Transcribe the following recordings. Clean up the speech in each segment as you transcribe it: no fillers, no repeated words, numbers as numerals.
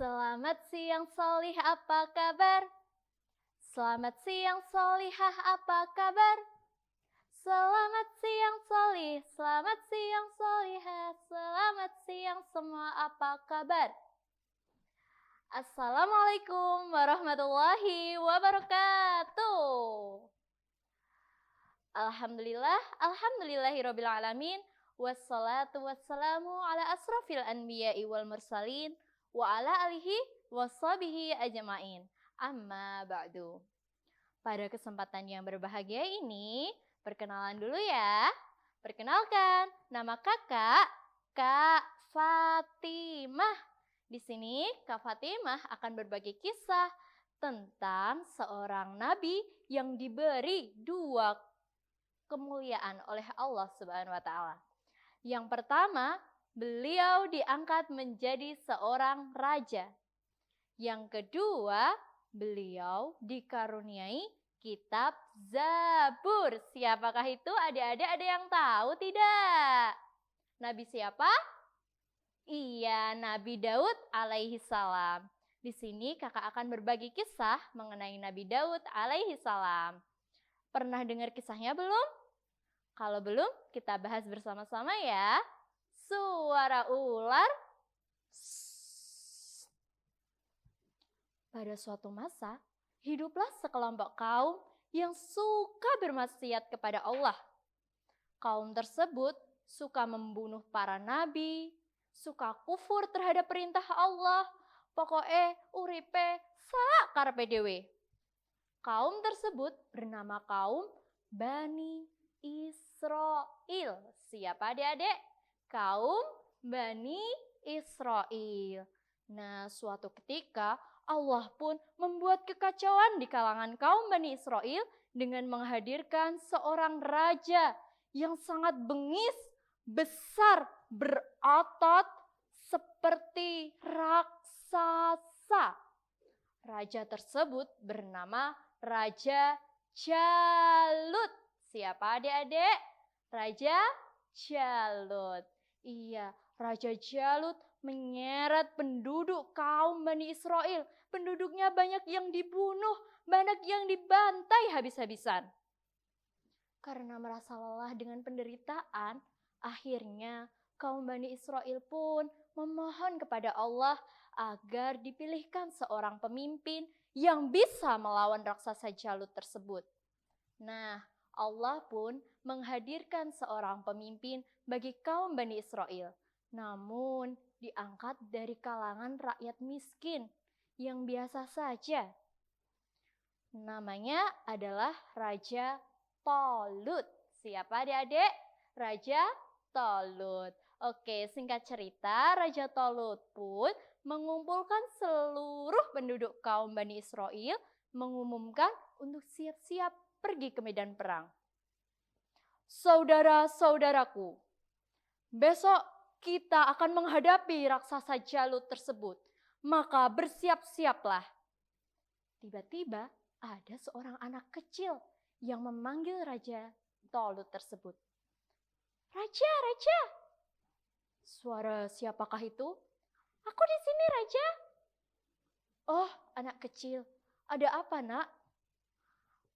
Selamat siang Solih, apa kabar? Selamat siang Solihah, apa kabar? Selamat siang Solih, selamat siang Solihah, selamat siang semua, apa kabar? Assalamualaikum warahmatullahi wabarakatuh. Alhamdulillahirabbil alamin. Wassalatu wassalamu ala asrafil anbiya'i wal mursalin wa ala alihi washabihi ajmain. Amma ba'du. Pada kesempatan yang berbahagia ini, perkenalan dulu ya. Perkenalkan, nama kakak Kak Fatimah. Di sini Kak Fatimah akan berbagi kisah tentang seorang nabi yang diberi dua kemuliaan oleh Allah Subhanahu wa taala. Yang pertama, beliau diangkat menjadi seorang raja. Yang kedua, beliau dikaruniai kitab Zabur. Siapakah itu? Adik-adik ada yang tahu tidak? Nabi siapa? Iya, Nabi Daud alaihi salam. Di sini kakak akan berbagi kisah mengenai Nabi Daud alaihi salam. Pernah dengar kisahnya belum? Kalau belum, kita bahas bersama-sama ya. Suara ular. Pada suatu masa, hiduplah sekelompok kaum yang suka bermaksiat kepada Allah. Kaum tersebut suka membunuh para nabi, suka kufur terhadap perintah Allah, pokoknya uripe sak karepe dhewe. Kaum tersebut bernama kaum Bani Israel. Siapa adik-adik? Kaum Bani Israel. Nah, suatu ketika Allah pun membuat kekacauan di kalangan kaum Bani Israel dengan menghadirkan seorang raja yang sangat bengis, besar, berotot seperti raksasa. Raja tersebut bernama Raja Jalut. Siapa adik-adik? Raja Jalut. Iya, Raja Jalut menyeret penduduk kaum Bani Israel. Penduduknya banyak yang dibunuh, banyak yang dibantai habis-habisan. Karena merasa lelah dengan penderitaan, akhirnya kaum Bani Israel pun memohon kepada Allah agar dipilihkan seorang pemimpin yang bisa melawan raksasa Jalut tersebut. Nah, Allah pun menghadirkan seorang pemimpin bagi kaum Bani Israel. Namun, diangkat dari kalangan rakyat miskin yang biasa saja. Namanya adalah Raja Tolut. Siapa adik-adik? Raja Tolut. Oke, singkat cerita, Raja Tolut pun mengumpulkan seluruh penduduk kaum Bani Israel, mengumumkan untuk siap-siap pergi ke medan perang. Saudara-saudaraku, besok kita akan menghadapi raksasa Jalut tersebut, maka bersiap-siaplah. Tiba-tiba ada seorang anak kecil yang memanggil Raja Tolut tersebut. Raja, Raja. Suara siapakah itu? Aku di sini, Raja. Oh, anak kecil. Ada apa, nak?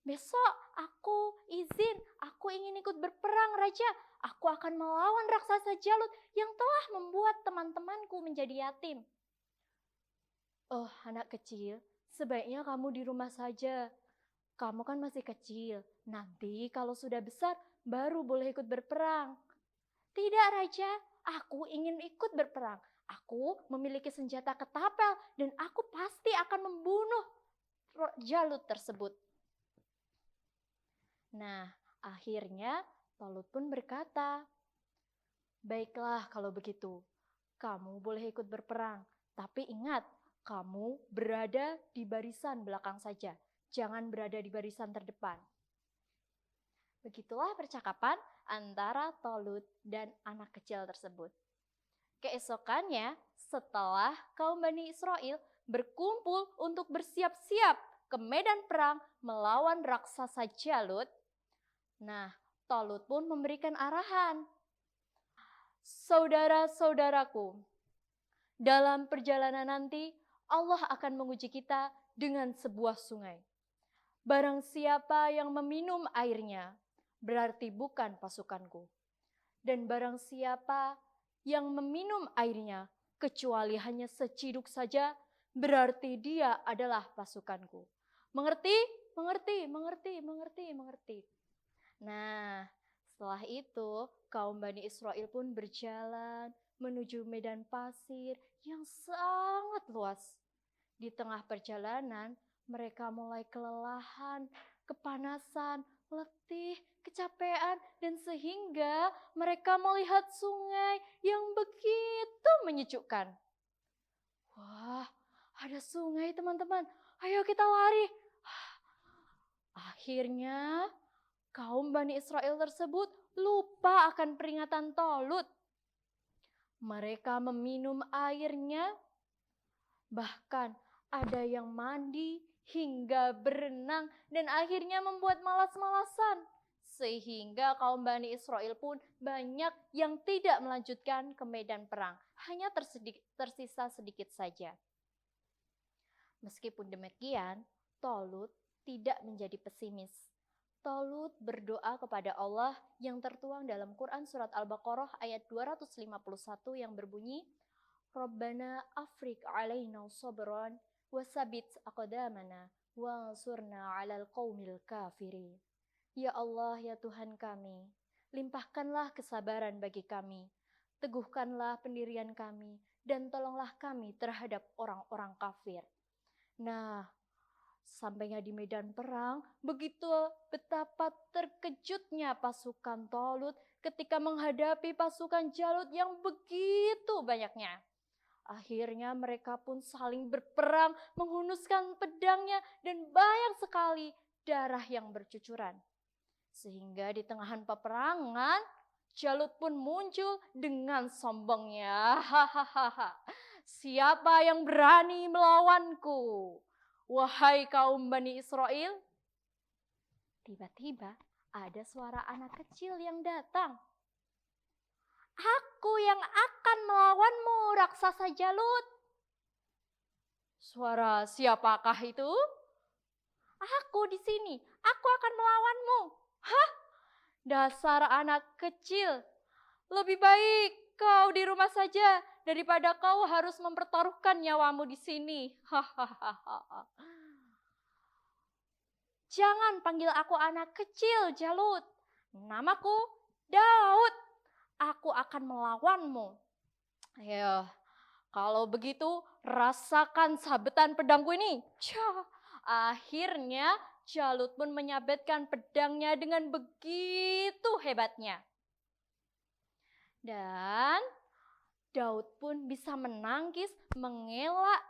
Besok aku izin, aku ingin ikut berperang, Raja. Aku akan melawan raksasa Jalut yang telah membuat teman-temanku menjadi yatim. Oh, anak kecil, sebaiknya kamu di rumah saja. Kamu kan masih kecil. Nanti kalau sudah besar, baru boleh ikut berperang. Tidak, Raja. Aku ingin ikut berperang. Aku memiliki senjata ketapel dan aku pasti akan membunuh Jalut tersebut. Nah, akhirnya Tolut pun berkata, baiklah kalau begitu, kamu boleh ikut berperang. Tapi ingat, kamu berada di barisan belakang saja. Jangan berada di barisan terdepan. Begitulah percakapan antara Tolut dan anak kecil tersebut. Keesokannya, setelah kaum Bani Israel berkumpul untuk bersiap-siap ke medan perang melawan raksasa Jalut, nah, Tolut pun memberikan arahan. Saudara-saudaraku, dalam perjalanan nanti Allah akan menguji kita dengan sebuah sungai. Barang siapa yang meminum airnya, berarti bukan pasukanku. Dan barang siapa yang meminum airnya, kecuali hanya seciduk saja, berarti dia adalah pasukanku. Mengerti? Mengerti, mengerti, mengerti, mengerti. Nah, setelah itu kaum Bani Israel pun berjalan menuju medan pasir yang sangat luas. Di tengah perjalanan, mereka mulai kelelahan, kepanasan, letih, kecapean, dan sehingga mereka melihat sungai yang begitu menyejukkan. Wah, ada sungai teman-teman, ayo kita lari. Akhirnya, kaum Bani Israel tersebut lupa akan peringatan Tolut. Mereka meminum airnya, bahkan ada yang mandi hingga berenang dan akhirnya membuat malas-malasan. Sehingga kaum Bani Israel pun banyak yang tidak melanjutkan ke medan perang. Hanya tersisa sedikit saja. Meskipun demikian, Tolut tidak menjadi pesimis. Tolut berdoa kepada Allah yang tertuang dalam Quran Surat Al-Baqarah ayat 251 yang berbunyi, Rabbana afrik alaina sabran wasabit aqdamana wansurna alal qaumil kafirin. Ya Allah, ya Tuhan kami, limpahkanlah kesabaran bagi kami, teguhkanlah pendirian kami, dan tolonglah kami terhadap orang-orang kafir. Nah, sampainya di medan perang, begitu betapa terkejutnya pasukan Tolut ketika menghadapi pasukan Jalut yang begitu banyaknya. Akhirnya mereka pun saling berperang, menghunuskan pedangnya dan banyak sekali darah yang bercucuran. Sehingga di tengahan peperangan, Jalut pun muncul dengan sombongnya. Hahaha. Siapa yang berani melawanku? Wahai kaum Bani Israel. Tiba-tiba ada suara anak kecil yang datang. Aku yang akan melawanmu, raksasa Jalut. Suara siapakah itu? Aku di sini, aku akan melawanmu. Hah? Dasar anak kecil. Lebih baik kau di rumah saja daripada kau harus mempertaruhkan nyawamu di sini. Hahaha. Jangan panggil aku anak kecil, Jalut. Namaku Daud. Aku akan melawanmu. Ayo, kalau begitu rasakan sabetan pedangku ini. Akhirnya Jalut pun menyabetkan pedangnya dengan begitu hebatnya. Dan Daud pun bisa menangkis, mengelak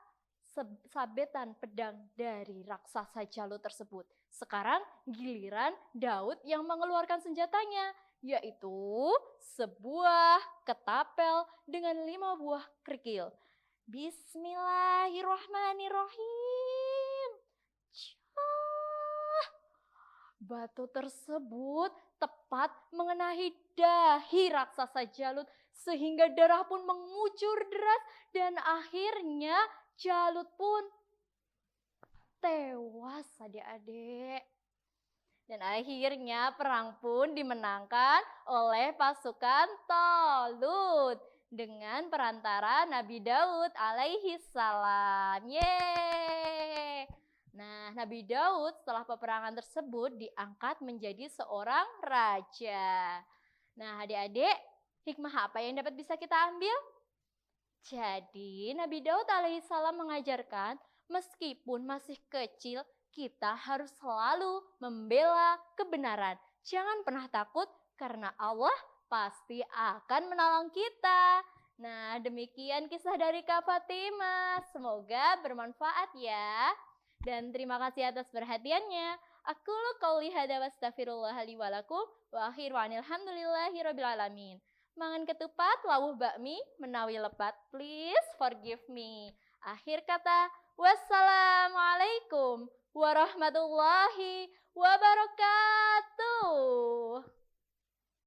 sabetan pedang dari raksasa Jalut tersebut. Sekarang giliran Daud yang mengeluarkan senjatanya, yaitu sebuah ketapel dengan 5 buah kerikil. Bismillahirrahmanirrahim. Batu tersebut tepat mengenai dahi raksasa Jalut sehingga darah pun mengucur deras dan akhirnya Jalut pun tewas adik-adik. Dan akhirnya perang pun dimenangkan oleh pasukan Tolut dengan perantara Nabi Daud alaihi salam. Yeay! Nah, Nabi Daud setelah peperangan tersebut diangkat menjadi seorang raja. Nah, adik-adik, hikmah apa yang dapat bisa kita ambil? Jadi, Nabi Daud alaihissalam mengajarkan, meskipun masih kecil, kita harus selalu membela kebenaran. Jangan pernah takut karena Allah pasti akan menolong kita. Nah, demikian kisah dari Kak Fatimah. Semoga bermanfaat ya. Dan terima kasih atas perhatiannya. Aku qouli hadza wa astaghfirullah li wa lakum wa akhiru alhamdulillahi rabbil alamin. Mangan ketupat, lawuh bakmi, menawi lepat, please forgive me. Akhir kata, wassalamualaikum warahmatullahi wabarakatuh.